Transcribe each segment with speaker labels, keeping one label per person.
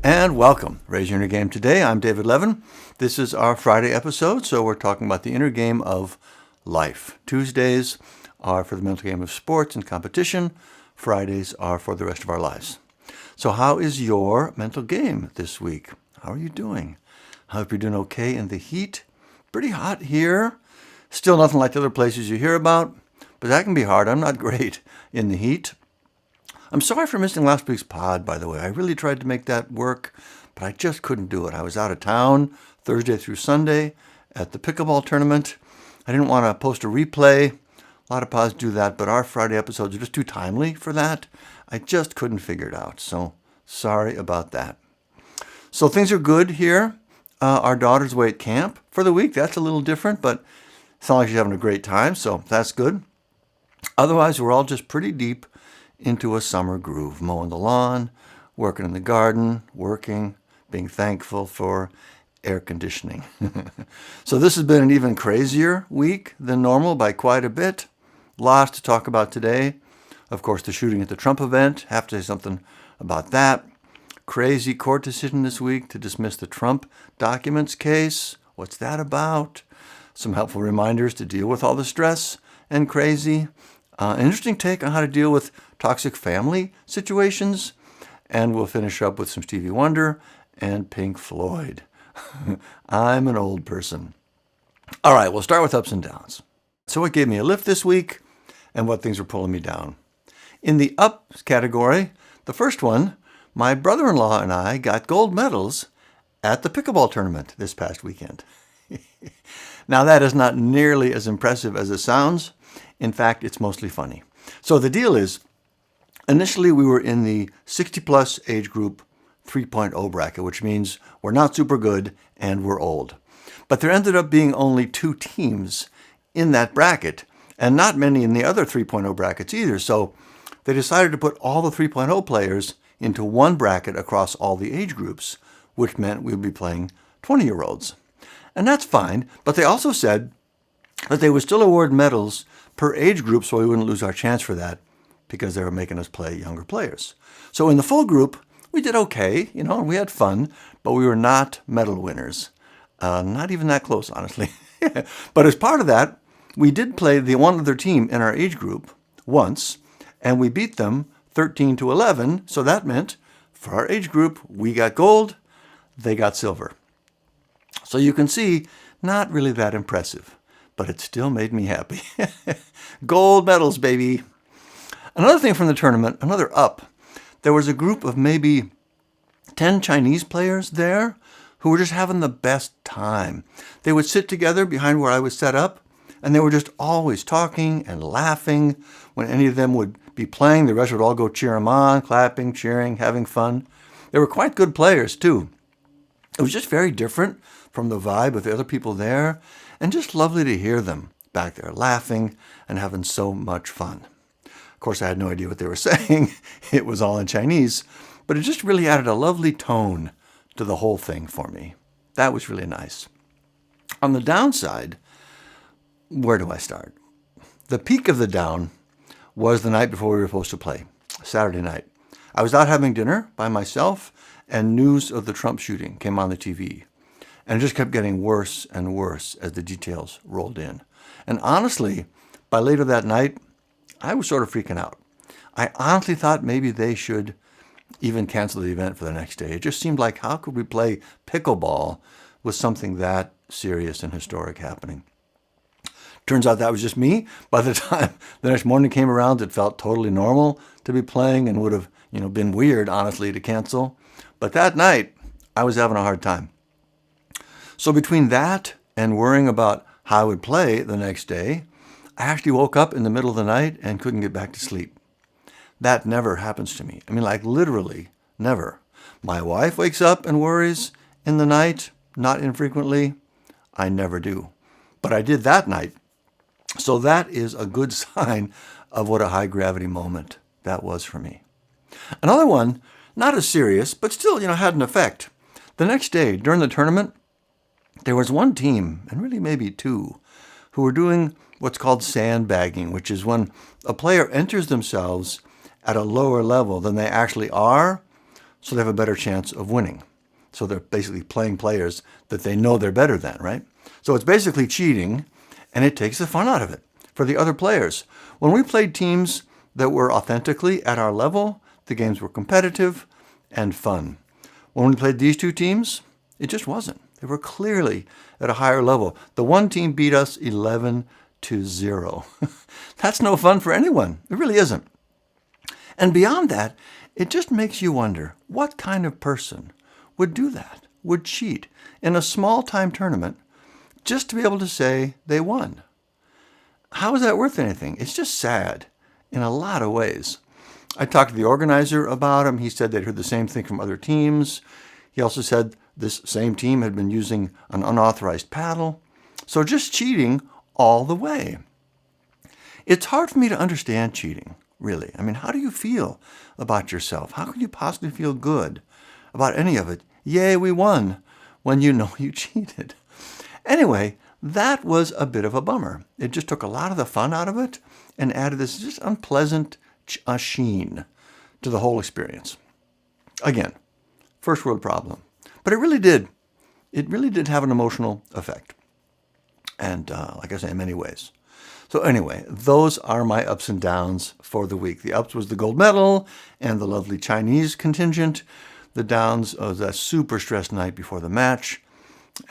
Speaker 1: And welcome. Raise your inner game today. I'm David Levin. This is our Friday episode, so we're talking about the inner game of life. Tuesdays are for the mental game of sports and competition. Fridays are for the rest of our lives. So how is your mental game this week? How are you doing? I hope you're doing okay in the heat. Pretty hot here. Still nothing like the other places you hear about, but that can be hard. I'm not great in the heat. I'm sorry for missing last week's pod, by the way. I really tried to make that work, but I just couldn't do it. I was out of town Thursday through Sunday at the pickleball tournament. I didn't want to post a replay. A lot of pods do that, but our Friday episodes are just too timely for that. I just couldn't figure it out, so sorry about that. So things are good here. Our daughter's away at camp for the week. That's a little different, but it sounds like she's having a great time, so that's good. Otherwise, we're all just pretty deep into a summer groove, mowing the lawn, working in the garden, working, being thankful for air conditioning. So this has been an even crazier week than normal by quite a bit. Lots to talk about today. Of course, the shooting at the Trump event. Have to say something about that. Crazy court decision this week to dismiss the Trump documents case. What's that about? Some helpful reminders to deal with all the stress and crazy. An interesting take on how to deal with toxic family situations. And we'll finish up with some Stevie Wonder and Pink Floyd. I'm an old person. All right, we'll start with ups and downs. So what gave me a lift this week and what things were pulling me down? In the ups category, the first one, my brother-in-law and I got gold medals at the pickleball tournament this past weekend. Now that is not nearly as impressive as it sounds. In fact, it's mostly funny. So the deal is, initially we were in the 60-plus age group 3.0 bracket, which means we're not super good and we're old. But there ended up being only 2 teams in that bracket and not many in the other 3.0 brackets either. So they decided to put all the 3.0 players into one bracket across all the age groups, which meant we would be playing 20-year-olds. And that's fine, but they also said that they would still award medals per age group so we wouldn't lose our chance for that because they were making us play younger players. So in the full group, we did okay, and we had fun, but we were not medal winners. Not even that close, honestly. But as part of that, we did play the one other team in our age group once, and we beat them 13-11, so that meant for our age group, we got gold, they got silver. So you can see, not really that impressive, but it still made me happy. Gold medals, baby. Another thing from the tournament, another up, there was a group of maybe 10 Chinese players there who were just having the best time. They would sit together behind where I was set up, and they were just always talking and laughing. When any of them would be playing, the rest would all go cheer them on, clapping, cheering, having fun. They were quite good players, too. It was just very different from the vibe of the other people there, and just lovely to hear them back there laughing and having so much fun. Of course, I had no idea what they were saying. It was all in Chinese, but it just really added a lovely tone to the whole thing for me. That was really nice. On the downside, where do I start? The peak of the down was the night before we were supposed to play, Saturday night. I was out having dinner by myself, and news of the Trump shooting came on the TV. And it just kept getting worse and worse as the details rolled in. And honestly, by later that night, I was sort of freaking out. I honestly thought maybe they should even cancel the event for the next day. It just seemed like, how could we play pickleball with something that serious and historic happening? Turns out that was just me. By the time the next morning came around, it felt totally normal to be playing and would have, been weird, honestly, to cancel. But that night, I was having a hard time. So between that and worrying about how I would play the next day, I actually woke up in the middle of the night and couldn't get back to sleep. That never happens to me. Literally never. My wife wakes up and worries in the night, not infrequently. I never do. But I did that night. So that is a good sign of what a high gravity moment that was for me. Another one, not as serious, but still, had an effect. The next day, during the tournament, there was one team, and really maybe 2, who were doing what's called sandbagging, which is when a player enters themselves at a lower level than they actually are, so they have a better chance of winning. So they're basically playing players that they know they're better than, right? So it's basically cheating, and it takes the fun out of it for the other players. When we played teams that were authentically at our level, the games were competitive and fun. When we played these two teams, it just wasn't. They were clearly at a higher level. The one team beat us 11-0. That's no fun for anyone. It really isn't. And beyond that, it just makes you wonder, what kind of person would do that, would cheat in a small-time tournament just to be able to say they won? How is that worth anything? It's just sad in a lot of ways. I talked to the organizer about him. He said they'd heard the same thing from other teams. He also said this same team had been using an unauthorized paddle. So just cheating all the way. It's hard for me to understand cheating, really. I mean, how do you feel about yourself? How can you possibly feel good about any of it? Yay, we won, when you know you cheated. Anyway, that was a bit of a bummer. It just took a lot of the fun out of it and added this just unpleasant sheen to the whole experience. Again, first world problem. But it really did have an emotional effect. And like I say, in many ways. So anyway, those are my ups and downs for the week. The ups was the gold medal and the lovely Chinese contingent. The downs was that super stressed night before the match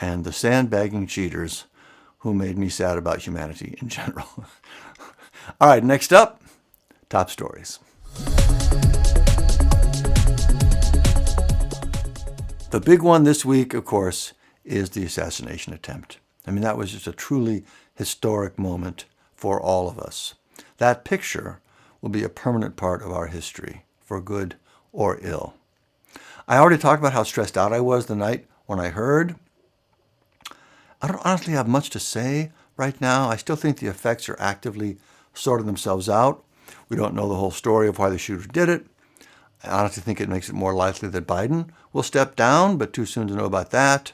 Speaker 1: and the sandbagging cheaters who made me sad about humanity in general. All right, next up, top stories. The big one this week, of course, is the assassination attempt. I mean, that was just a truly historic moment for all of us. That picture will be a permanent part of our history, for good or ill. I already talked about how stressed out I was the night when I heard. I don't honestly have much to say right now. I still think the effects are actively sorting themselves out. We don't know the whole story of why the shooter did it. I honestly think it makes it more likely that Biden will step down, but too soon to know about that.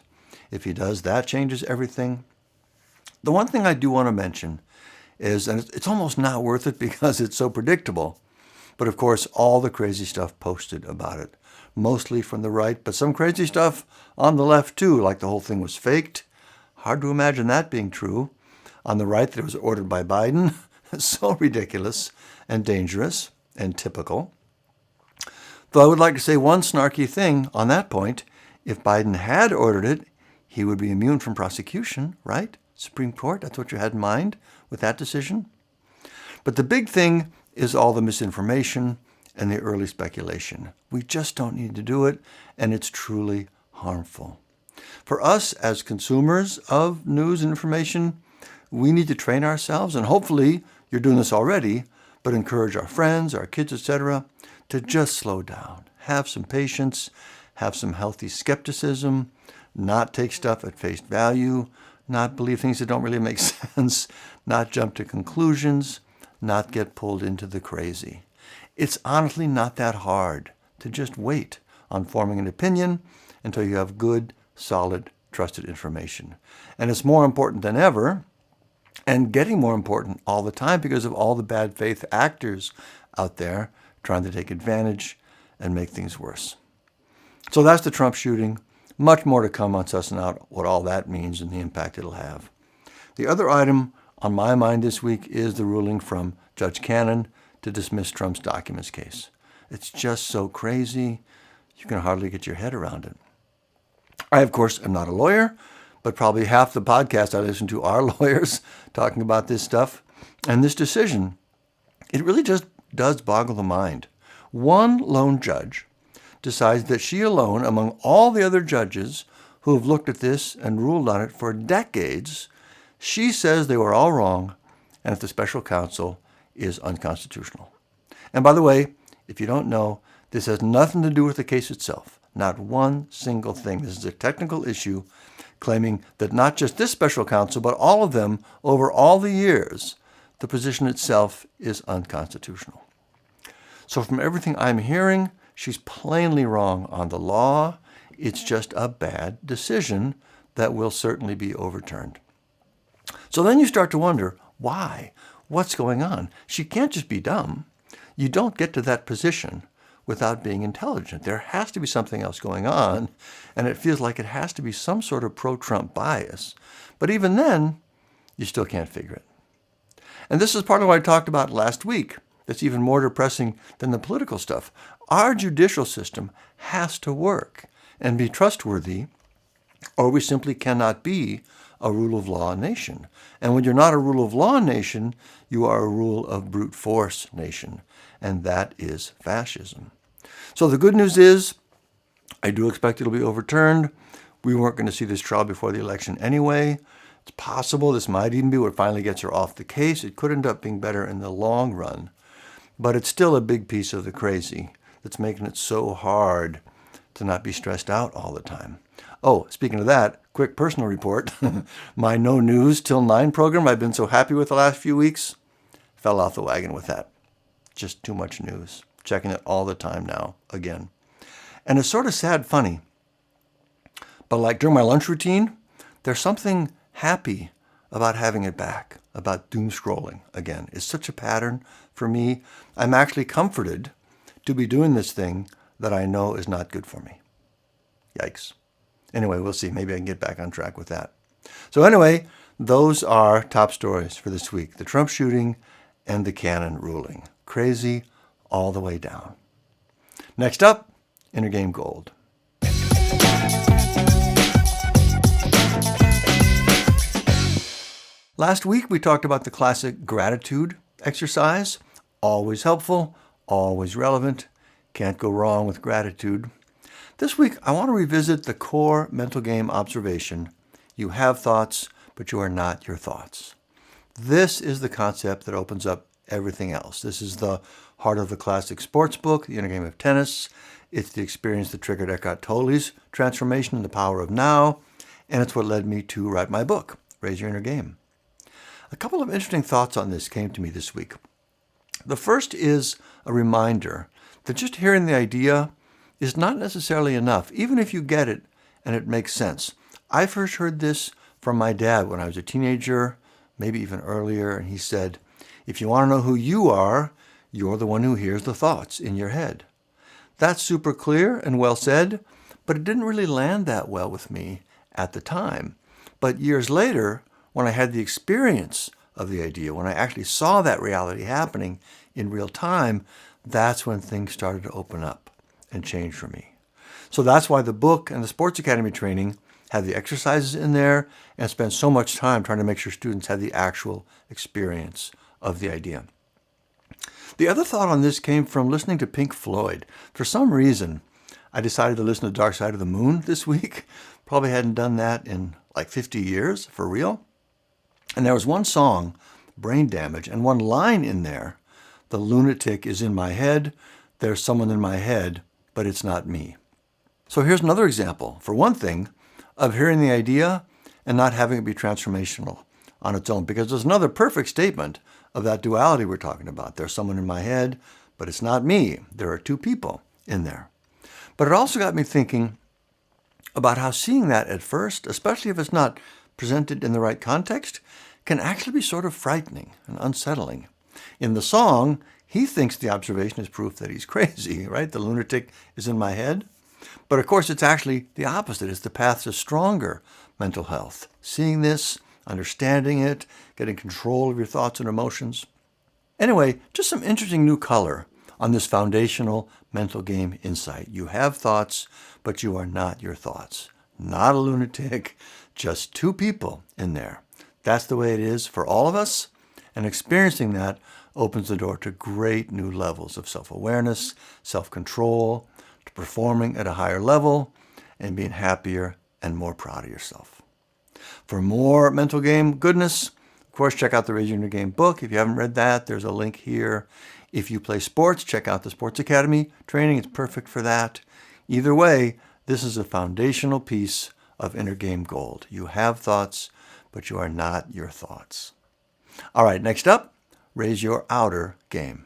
Speaker 1: If he does, that changes everything. The one thing I do want to mention is, and it's almost not worth it because it's so predictable, but of course all the crazy stuff posted about it, mostly from the right, but some crazy stuff on the left too, like the whole thing was faked. Hard to imagine that being true. On the right, that it was ordered by Biden. So ridiculous and dangerous and typical. Though I would like to say one snarky thing on that point. If Biden had ordered it, he would be immune from prosecution, right? Supreme Court, that's what you had in mind with that decision. But the big thing is all the misinformation and the early speculation. We just don't need to do it, and it's truly harmful. For us as consumers of news and information, we need to train ourselves, and hopefully you're doing this already, but encourage our friends, our kids, etc., to just slow down, have some patience, have some healthy skepticism, not take stuff at face value, not believe things that don't really make sense, not jump to conclusions, not get pulled into the crazy. It's honestly not that hard to just wait on forming an opinion until you have good, solid, trusted information. And it's more important than ever, and getting more important all the time because of all the bad faith actors out there trying to take advantage and make things worse. So that's the Trump shooting. Much more to come on sussing out what all that means and the impact it'll have. The other item on my mind this week is the ruling from Judge Cannon to dismiss Trump's documents case. It's just so crazy, you can hardly get your head around it. I, of course, am not a lawyer, but probably half the podcasts I listen to are lawyers talking about this stuff. And this decision, it really just does boggle the mind. One lone judge decides that she alone, among all the other judges who have looked at this and ruled on it for decades, she says they were all wrong and that the special counsel is unconstitutional. And by the way, if you don't know, this has nothing to do with the case itself. Not one single thing. This is a technical issue claiming that not just this special counsel, but all of them over all the years, the position itself is unconstitutional. So from everything I'm hearing, she's plainly wrong on the law. It's just a bad decision that will certainly be overturned. So then you start to wonder, why? What's going on? She can't just be dumb. You don't get to that position without being intelligent. There has to be something else going on, and it feels like it has to be some sort of pro-Trump bias. But even then, you still can't figure it. And this is part of what I talked about last week that's even more depressing than the political stuff. Our judicial system has to work and be trustworthy, or we simply cannot be a rule of law nation. And when you're not a rule of law nation, you are a rule of brute force nation. And that is fascism. So the good news is, I do expect it'll be overturned. We weren't going to see this trial before the election anyway. It's possible this might even be what finally gets her off the case. It could end up being better in the long run. But it's still a big piece of the crazy that's making it so hard to not be stressed out all the time. Oh, speaking of that, quick personal report. My No News Till 9 program I've been so happy with the last few weeks, fell off the wagon with that. Just too much news. Checking it all the time now, again. And it's sort of sad funny. But like during my lunch routine, there's something happy about having it back, about doom scrolling again. It's such a pattern for me. I'm actually comforted to be doing this thing that I know is not good for me. Yikes. Anyway, we'll see. Maybe I can get back on track with that. So anyway, those are top stories for this week. The Trump shooting and the Cannon ruling. Crazy all the way down. Next up, Inner Game Gold. Last week, we talked about the classic gratitude exercise. Always helpful, always relevant. Can't go wrong with gratitude. This week, I want to revisit the core mental game observation. You have thoughts, but you are not your thoughts. This is the concept that opens up everything else. This is the heart of the classic sports book, The Inner Game of Tennis. It's the experience that triggered Eckhart Tolle's transformation in The Power of Now, and it's what led me to write my book, Raise Your Inner Game. A couple of interesting thoughts on this came to me this week. The first is a reminder that just hearing the idea is not necessarily enough, even if you get it and it makes sense. I first heard this from my dad when I was a teenager, maybe even earlier, and he said, if you want to know who you are, you're the one who hears the thoughts in your head. That's super clear and well said, but it didn't really land that well with me at the time. But years later, when I had the experience of the idea, when I actually saw that reality happening in real time, that's when things started to open up and change for me. So that's why the book and the Sports Academy training have the exercises in there and spend so much time trying to make sure students have the actual experience of the idea. The other thought on this came from listening to Pink Floyd. For some reason, I decided to listen to Dark Side of the Moon this week. Probably hadn't done that in like 50 years, for real. And there was one song, Brain Damage, and one line in there, the lunatic is in my head, there's someone in my head, but it's not me. So here's another example, for one thing, of hearing the idea and not having it be transformational on its own, because there's another perfect statement of that duality we're talking about. There's someone in my head, but it's not me. There are two people in there. But it also got me thinking about how seeing that at first, especially if it's not presented in the right context, can actually be sort of frightening and unsettling. In the song, he thinks the observation is proof that he's crazy, right? The lunatic is in my head. But of course, it's actually the opposite. It's the path to stronger mental health. Seeing this, understanding it, getting control of your thoughts and emotions. Anyway, just some interesting new color on this foundational mental game insight. You have thoughts, but you are not your thoughts. Not a lunatic, just two people in there. That's the way it is for all of us, and experiencing that opens the door to great new levels of self-awareness, self-control, to performing at a higher level, and being happier and more proud of yourself. For more mental game goodness, of course, check out the Raise Your Inner Game book. If you haven't read that, there's a link here. If you play sports, check out the Sports Academy training. It's perfect for that. Either way, this is a foundational piece of Inner Game Gold. You have thoughts, but you are not your thoughts. All right, next up, raise your outer game.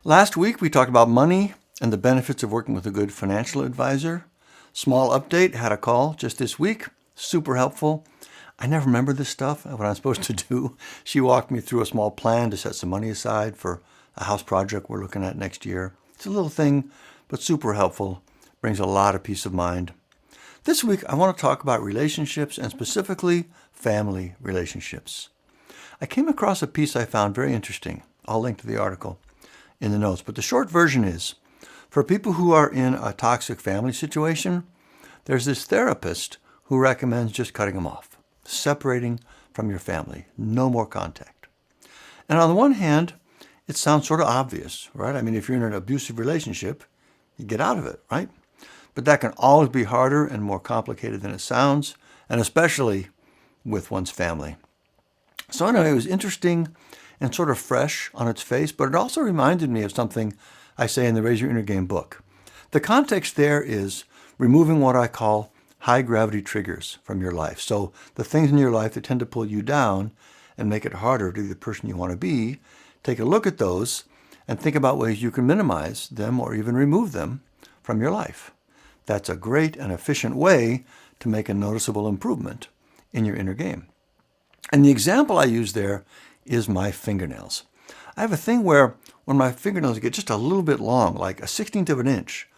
Speaker 1: Last week, we talked about money and the benefits of working with a good financial advisor. Small update, had a call just this week, super helpful. I never remember this stuff, what I'm supposed to do. She walked me through a small plan to set some money aside for a house project we're looking at next year. It's a little thing, but super helpful. Brings a lot of peace of mind. This week, I want to talk about relationships and specifically family relationships. I came across a piece I found very interesting. I'll link to the article in the notes. But the short version is, for people who are in a toxic family situation, there's this therapist who recommends just cutting them off, separating from your family, no more contact. And on the one hand, it sounds sort of obvious, right? I mean, if you're in an abusive relationship, you get out of it, right? But that can always be harder and more complicated than it sounds, and especially with one's family. So anyway, it was interesting and sort of fresh on its face, but it also reminded me of something I say in the Raise Your Inner Game book. The context there is removing what I call high gravity triggers from your life. So the things in your life that tend to pull you down and make it harder to be the person you want to be, take a look at those and think about ways you can minimize them or even remove them from your life. That's a great and efficient way to make a noticeable improvement in your inner game. And the example I use there is my fingernails. I have a thing where when my fingernails get just a little bit long, like a 16th of an inch,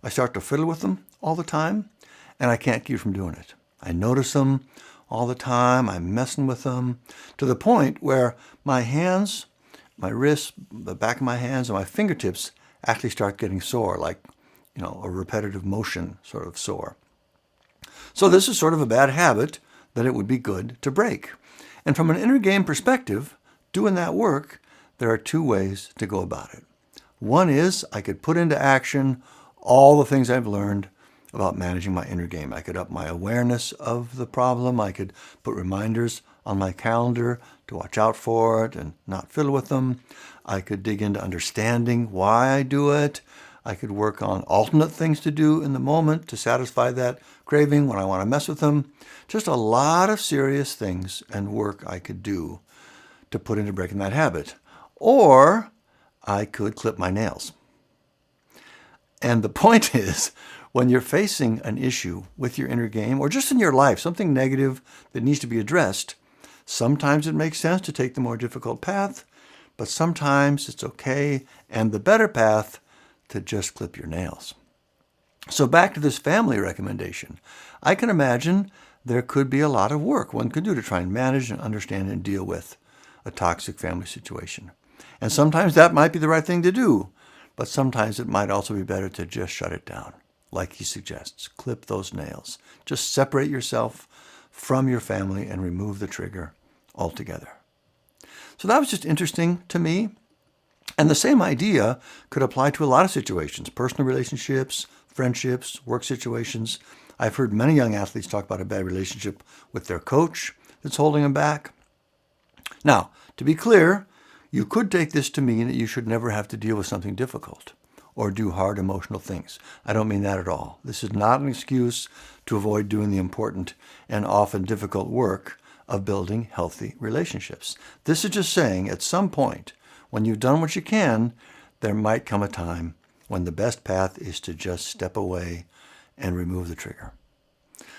Speaker 1: I start to fiddle with them all the time, and I can't keep from doing it. I notice them all the time. I'm messing with them to the point where my hands, my wrists, the back of my hands, and my fingertips actually start getting sore, like, a repetitive motion sort of sore. So this is sort of a bad habit that it would be good to break. And from an inner game perspective, doing that work, there are two ways to go about it. One is I could put into action all the things I've learned about managing my inner game. I could up my awareness of the problem. I could put reminders on my calendar to watch out for it and not fiddle with them. I could dig into understanding why I do it. I could work on alternate things to do in the moment to satisfy that craving when I want to mess with them. Just a lot of serious things and work I could do to put into breaking that habit. Or I could clip my nails. And the point is, when you're facing an issue with your inner game or just in your life, something negative that needs to be addressed, sometimes it makes sense to take the more difficult path, but sometimes it's okay and the better path to just clip your nails. So back to this family recommendation. I can imagine there could be a lot of work one could do to try and manage and understand and deal with a toxic family situation. And sometimes that might be the right thing to do, but sometimes it might also be better to just shut it down, like he suggests. Clip those nails. Just separate yourself from your family and remove the trigger altogether. So that was just interesting to me. And the same idea could apply to a lot of situations, personal relationships, friendships, work situations. I've heard many young athletes talk about a bad relationship with their coach that's holding them back. Now, to be clear, you could take this to mean that you should never have to deal with something difficult or do hard emotional things. I don't mean that at all. This is not an excuse to avoid doing the important and often difficult work of building healthy relationships. This is just saying at some point, when you've done what you can, there might come a time when the best path is to just step away and remove the trigger.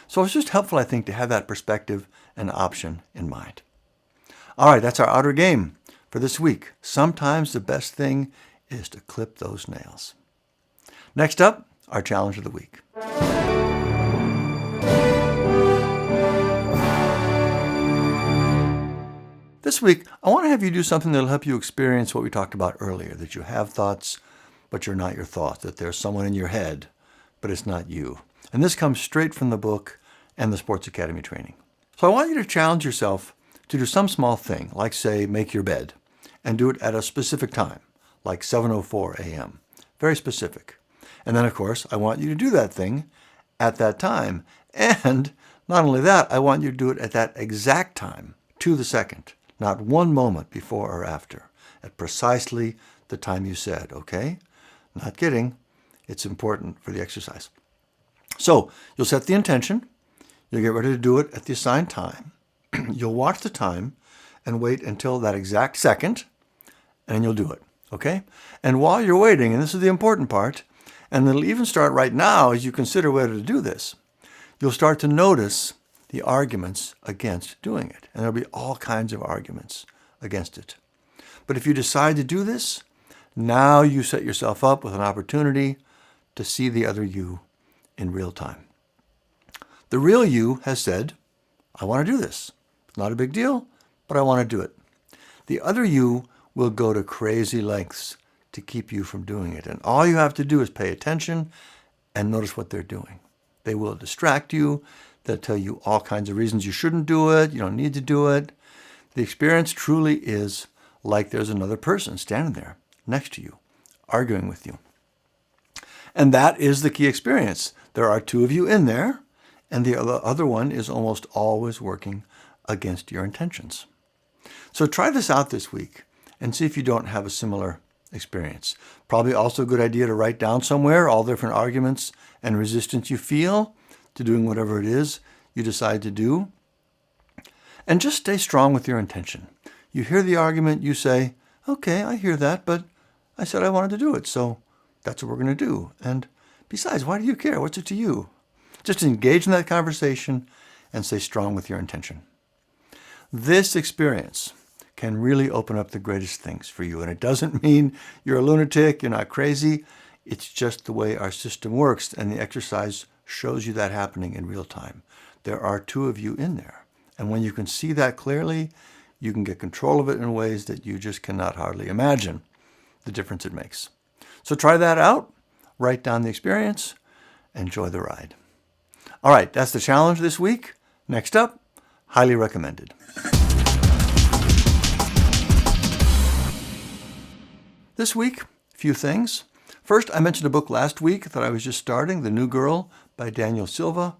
Speaker 1: So it's just helpful, I think, to have that perspective and option in mind. All right, that's our outer game for this week. Sometimes the best thing is to clip those nails. Next up, our challenge of the week. This week, I want to have you do something that will help you experience what we talked about earlier, that you have thoughts, but you're not your thoughts, that there's someone in your head, but it's not you. And this comes straight from the book and the Sports Academy training. So I want you to challenge yourself to do some small thing, like, say, make your bed, and do it at a specific time, like 7:04 a.m. Very specific. And then, of course, I want you to do that thing at that time. And not only that, I want you to do it at that exact time, to the second. Not one moment before or after, at precisely the time you said, okay? Not kidding. It's important for the exercise. So you'll set the intention. You'll get ready to do it at the assigned time. You'll watch the time and wait until that exact second, and then you'll do it, okay? And while you're waiting, and this is the important part, and it'll even start right now as you consider whether to do this, you'll start to notice the arguments against doing it. And there'll be all kinds of arguments against it. But if you decide to do this, now you set yourself up with an opportunity to see the other you in real time. The real you has said, I want to do this. It's not a big deal, but I want to do it. The other you will go to crazy lengths to keep you from doing it. And all you have to do is pay attention and notice what they're doing. They will distract you. They'll tell you all kinds of reasons you shouldn't do it. You don't need to do it. The experience truly is like there's another person standing there next to you, arguing with you. And that is the key experience. There are two of you in there, and the other one is almost always working against your intentions. So try this out this week and see if you don't have a similar experience. Probably also a good idea to write down somewhere all the different arguments and resistance you feel to doing whatever it is you decide to do. And just stay strong with your intention. You hear the argument, you say, okay, I hear that, but I said I wanted to do it, so that's what we're going to do. And besides, why do you care? What's it to you? Just engage in that conversation and stay strong with your intention. This experience can really open up the greatest things for you. And it doesn't mean you're a lunatic, you're not crazy. It's just the way our system works, and the exercise shows you that happening in real time. There are two of you in there. And when you can see that clearly, you can get control of it in ways that you just cannot hardly imagine the difference it makes. So try that out, write down the experience, enjoy the ride. All right, that's the challenge this week. Next up, highly recommended. This week, a few things. First, I mentioned a book last week that I was just starting, The New Girl by Daniel Silva.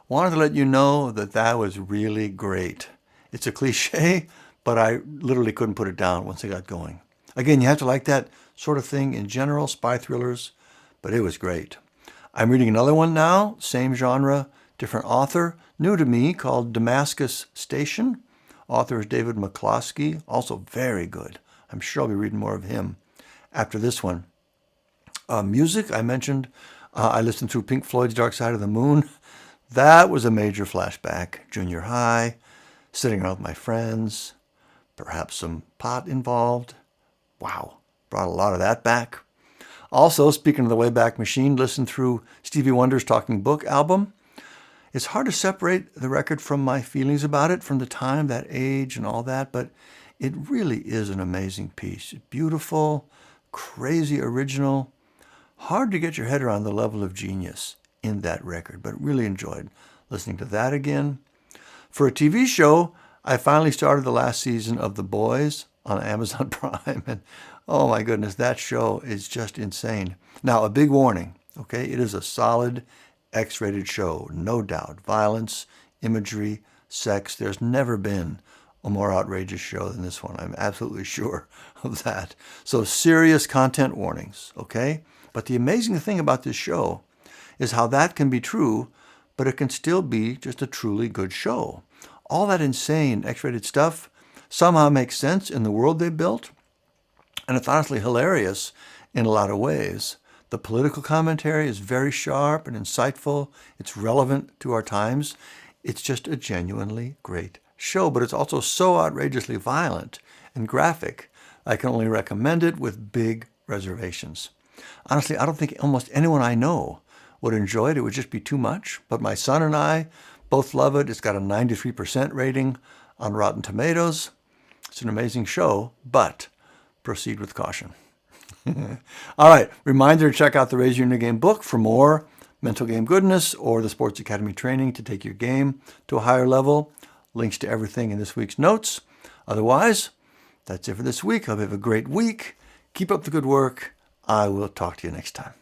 Speaker 1: Wanted to let you know that that was really great. It's a cliche, but I literally couldn't put it down once I got going. Again, you have to like that sort of thing in general, spy thrillers, but it was great. I'm reading another one now, same genre, different author, new to me, called Damascus Station. Author is David McCloskey, also very good. I'm sure I'll be reading more of him after this one. Music, I mentioned, I listened through Pink Floyd's Dark Side of the Moon. That was a major flashback. Junior high, sitting around with my friends, perhaps some pot involved. Wow, brought a lot of that back. Also, speaking of the Wayback Machine, listened through Stevie Wonder's Talking Book album. It's hard to separate the record from my feelings about it, from the time, that age and all that, but it really is an amazing piece. Beautiful, crazy original. Hard to get your head around the level of genius in that record, but really enjoyed listening to that again. For a TV show, I finally started the last season of The Boyz on Amazon Prime, and oh my goodness, that show is just insane. Now, a big warning, okay? It is a solid X-rated show, no doubt. Violence, imagery, sex. There's never been a more outrageous show than this one. I'm absolutely sure of that. So serious content warnings, okay? But the amazing thing about this show is how that can be true, but it can still be just a truly good show. All that insane X-rated stuff somehow makes sense in the world they built, and it's honestly hilarious in a lot of ways. The political commentary is very sharp and insightful. It's relevant to our times. It's just a genuinely great show, but it's also so outrageously violent and graphic. I can only recommend it with big reservations. Honestly, I don't think almost anyone I know would enjoy it. It would just be too much. But my son and I both love it. It's got a 93% rating on Rotten Tomatoes. It's an amazing show, but proceed with caution. All right, reminder to check out the Raise Your Inner Game book for more mental game goodness, or the Sports Academy training to take your game to a higher level. Links to everything in this week's notes. Otherwise, that's it for this week. I hope you have a great week. Keep up the good work. I will talk to you next time.